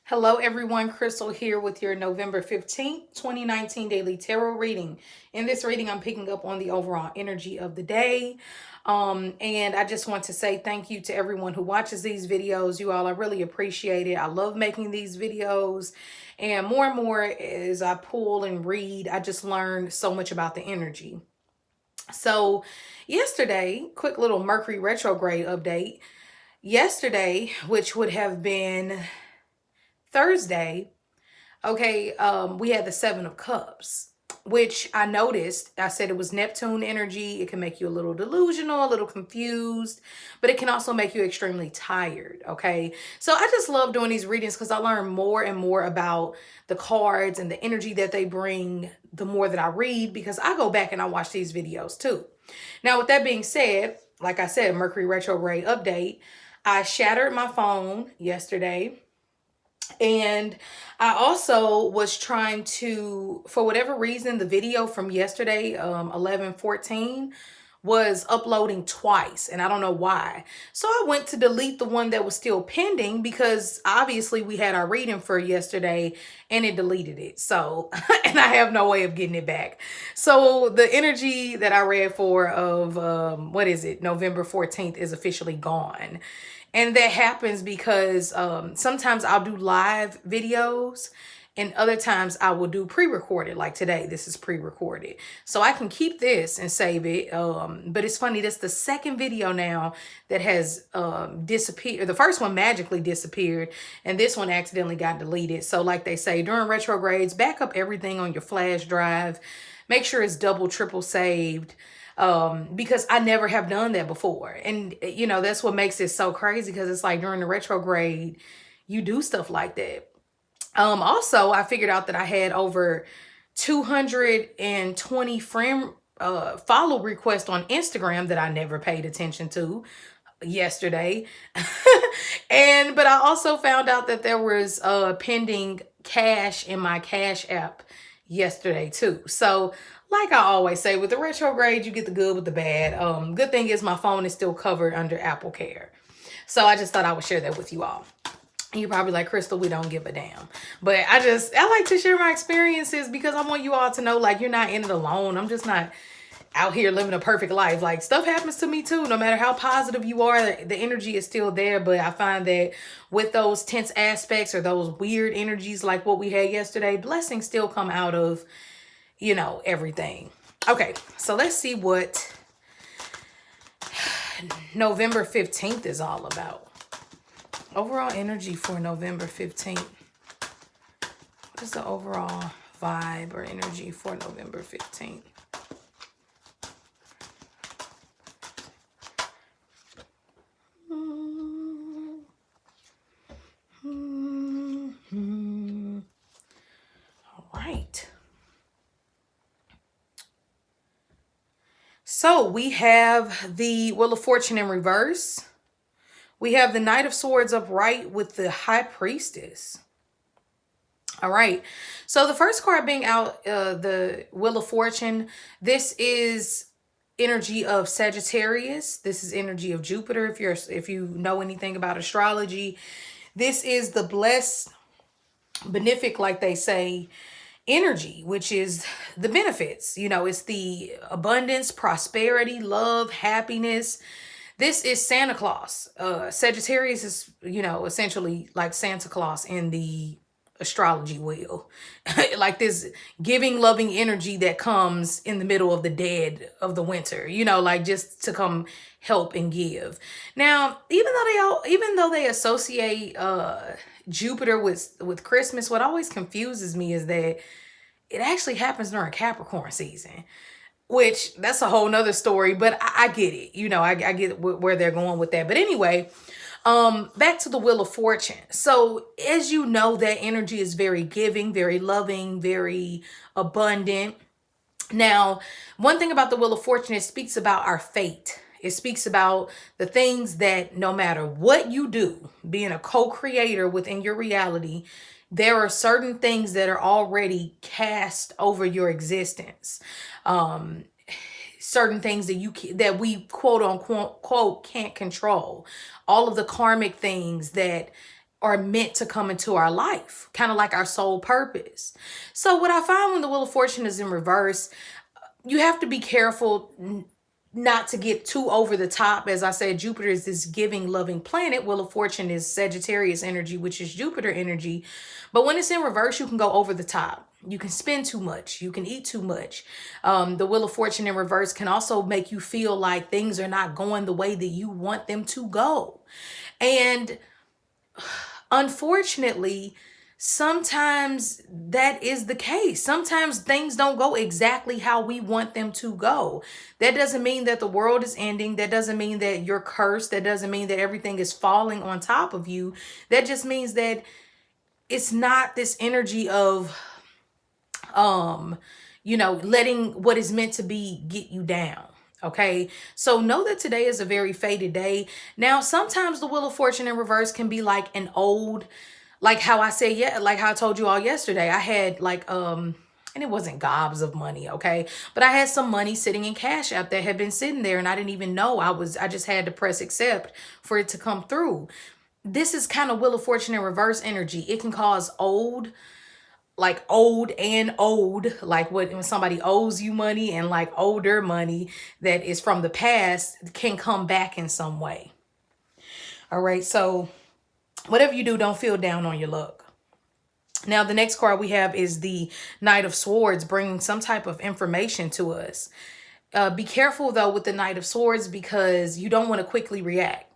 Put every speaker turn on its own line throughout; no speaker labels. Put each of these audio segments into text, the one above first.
Hello, everyone. Crystal here with your November 15th, 2019 daily tarot reading. In this reading, I'm picking up on the overall energy of the day. And I just want to say thank you to everyone who watches these videos. You all, I really appreciate it. I love making these videos. And more as I pull and read, I just learn so much about the energy. So, yesterday, quick little Mercury retrograde update. Yesterday, which would have been Thursday, okay, we had the Seven of Cups, which I noticed. I said it was Neptune energy. It can make you a little delusional, a little confused, but it can also make you extremely tired, okay? So I just love doing these readings because I learn more and more about the cards and the energy that they bring the more that I read, because I go back and I watch these videos too. Now, with that being said, like I said, Mercury retrograde update, I shattered my phone yesterday. And I also was trying to, for whatever reason, the video from yesterday, 11/14, was uploading twice, and I don't know why. So I went to delete the one that was still pending, because obviously we had our reading for yesterday and it deleted it. So, and I have no way of getting it back. So the energy that I read for of, November 14th is officially gone. And that happens because sometimes I'll do live videos and other times I will do pre-recorded. Like today, this is pre-recorded. So I can keep this and save it. But it's funny, that's the second video now that has disappeared. The first one magically disappeared and this one accidentally got deleted. So like they say, during retrogrades, back up everything on your flash drive. Make sure it's double, triple saved. Because I never have done that before. And, you know, that's what makes it so crazy, because it's like during the retrograde, you do stuff like that. Also, I figured out that I had over 220 friend follow requests on Instagram that I never paid attention to yesterday. But I also found out that there was pending cash in my Cash app yesterday too. So like I always say, with the retrograde, you get the good with the bad. Good thing is my phone is still covered under Apple Care. So I just thought I would share that with you all. You're probably like, Crystal, we don't give a damn. But I like to share my experiences because I want you all to know, like, you're not in it alone. I'm just not out here living a perfect life. Like, stuff happens to me too. No matter how positive you are, the energy is still there. But I find that with those tense aspects or those weird energies like what we had yesterday, blessings still come out of, you know, everything. Okay, so let's see what November 15th is all about. Overall energy for November 15th. What is the overall vibe or energy for November 15th? All right. So we have the Wheel of Fortune in reverse. We have the Knight of Swords upright with the High Priestess. All right. So the first card being out, the Wheel of Fortune, this is energy of Sagittarius. This is energy of Jupiter. If you know anything about astrology, this is the blessed, benefic, like they say, energy, which is the benefits. You know, it's the abundance, prosperity, love, happiness. This is Santa Claus. Sagittarius is, you know, essentially like Santa Claus in the astrology wheel. Like this giving, loving energy that comes in the middle of the dead of the winter, you know, like just to come help and give. Now, even though they associate Jupiter with Christmas, what always confuses me is that it actually happens during Capricorn season, which that's a whole nother story, but I get it. You know, I get where they're going with that. But anyway, back to the Wheel of Fortune. So as you know, that energy is very giving, very loving, very abundant. Now, one thing about the Wheel of Fortune, it speaks about our fate. It speaks about the things that no matter what you do, being a co-creator within your reality, there are certain things that are already cast over your existence. Certain things that we quote unquote can't control. All of the karmic things that are meant to come into our life, kind of like our soul purpose. So what I find when the Wheel of Fortune is in reverse, you have to be careful not to get too over the top. As I said, Jupiter is this giving, loving planet. Wheel of Fortune is Sagittarius energy, which is Jupiter energy. But when it's in reverse, you can go over the top. You can spend too much. You can eat too much. The Wheel of Fortune in reverse can also make you feel like things are not going the way that you want them to go. And unfortunately, sometimes that is the case. Sometimes things don't go exactly how we want them to go. That doesn't mean that the world is ending. That doesn't mean that you're cursed. That doesn't mean that everything is falling on top of you. That just means that it's not this energy of, letting what is meant to be get you down. Okay, so know that today is a very fated day. Now, sometimes the Wheel of Fortune in reverse can be like an old, like how I said, yeah, like how I told you all yesterday. I had like, and it wasn't gobs of money, okay, but I had some money sitting in Cash App that had been sitting there, and I didn't even know. I just had to press accept for it to come through. This is kind of Wheel of Fortune in reverse energy. It can cause old, like old, like when somebody owes you money, and like older money that is from the past can come back in some way. All right, so whatever you do, don't feel down on your luck. Now, the next card we have is the Knight of Swords, bringing some type of information to us. Be careful though with the Knight of Swords, because you don't want to quickly react.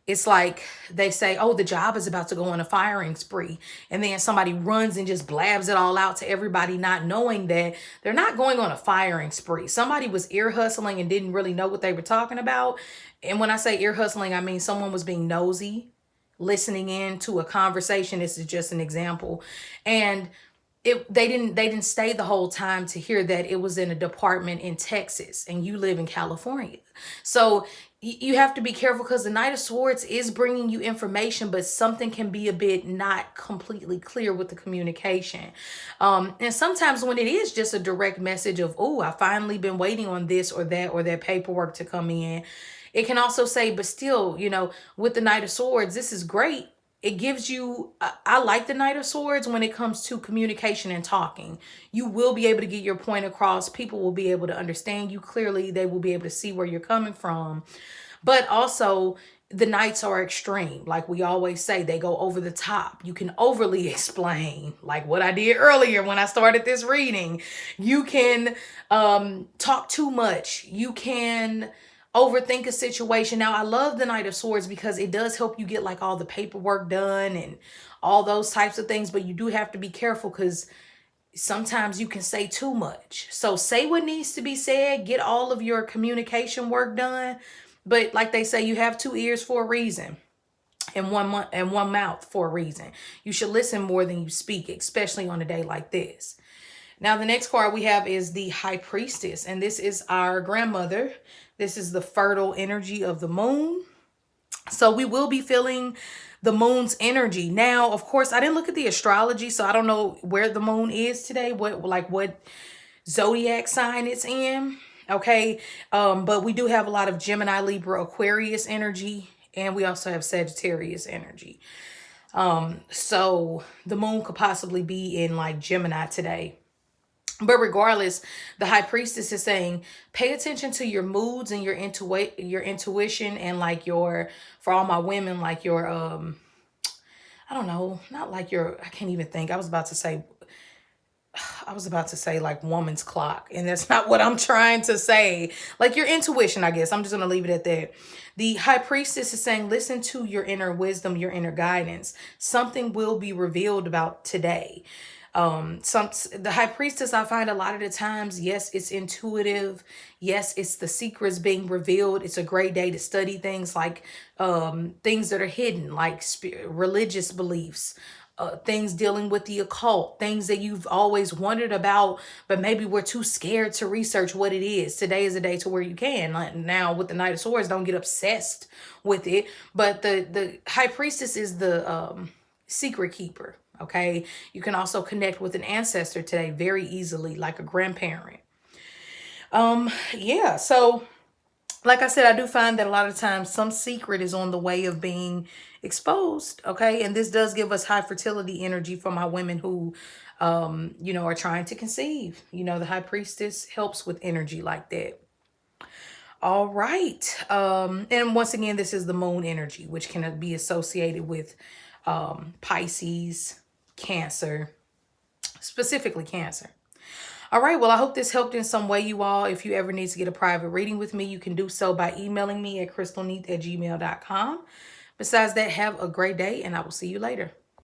It's like they say, oh, the job is about to go on a firing spree. And then somebody runs and just blabs it all out to everybody, not knowing that they're not going on a firing spree. Somebody was ear hustling and didn't really know what they were talking about. And when I say ear hustling, I mean someone was being nosy, listening in to a conversation. This is just an example. And they didn't stay the whole time to hear that it was in a department in Texas and you live in California. So you have to be careful, because the Knight of Swords is bringing you information, but something can be a bit not completely clear with the communication. And sometimes when it is just a direct message of, oh, I finally been waiting on this or that paperwork to come in. It can also say, but still, with the Knight of Swords, this is great. It gives you, I like the Knight of Swords when it comes to communication and talking. You will be able to get your point across. People will be able to understand you clearly. They will be able to see where you're coming from. But also, the Knights are extreme. Like we always say, they go over the top. You can overly explain, like what I did earlier when I started this reading. You can talk too much. You can overthink a situation. Now, I love the Knight of Swords because it does help you get like all the paperwork done and all those types of things. But you do have to be careful, because sometimes you can say too much. So say what needs to be said. Get all of your communication work done. But like they say, you have 2 ears for a reason, and one mouth for a reason. You should listen more than you speak, especially on a day like this. Now, the next card we have is the High Priestess, and this is our grandmother. This is the fertile energy of the moon. So we will be feeling the moon's energy. Now, of course, I didn't look at the astrology, so I don't know where the moon is today, what zodiac sign it's in. Okay, but we do have a lot of Gemini, Libra, Aquarius energy, and we also have Sagittarius energy. So the moon could possibly be in like Gemini today. But regardless, the High Priestess is saying, pay attention to your moods and your intuition, and like for all my women, like your, I don't know, not like I can't even think. I was about to say like woman's clock, and that's not what I'm trying to say. Like your intuition, I guess. I'm just going to leave it at that. The High Priestess is saying, listen to your inner wisdom, your inner guidance. Something will be revealed about today. The High Priestess, I find a lot of the times, yes, it's intuitive. Yes, it's the secrets being revealed. It's a great day to study things like things that are hidden, like religious beliefs, things dealing with the occult, things that you've always wondered about, but maybe we're too scared to research what it is. Today is a day to where you can. Like now with the Knight of Swords, don't get obsessed with it. But the High Priestess is the secret keeper. Okay, you can also connect with an ancestor today very easily, like a grandparent. Yeah, so like I said, I do find that a lot of times some secret is on the way of being exposed. Okay. And this does give us high fertility energy for my women who, you know, are trying to conceive. You know, the high priestess helps with energy like that. All right. And once again, this is the moon energy, which can be associated with Pisces, Cancer, specifically Cancer. All right. Well, I hope this helped in some way, you all. If you ever need to get a private reading with me, you can do so by emailing me at crystalneath@gmail.com. Besides that, have a great day, and I will see you later.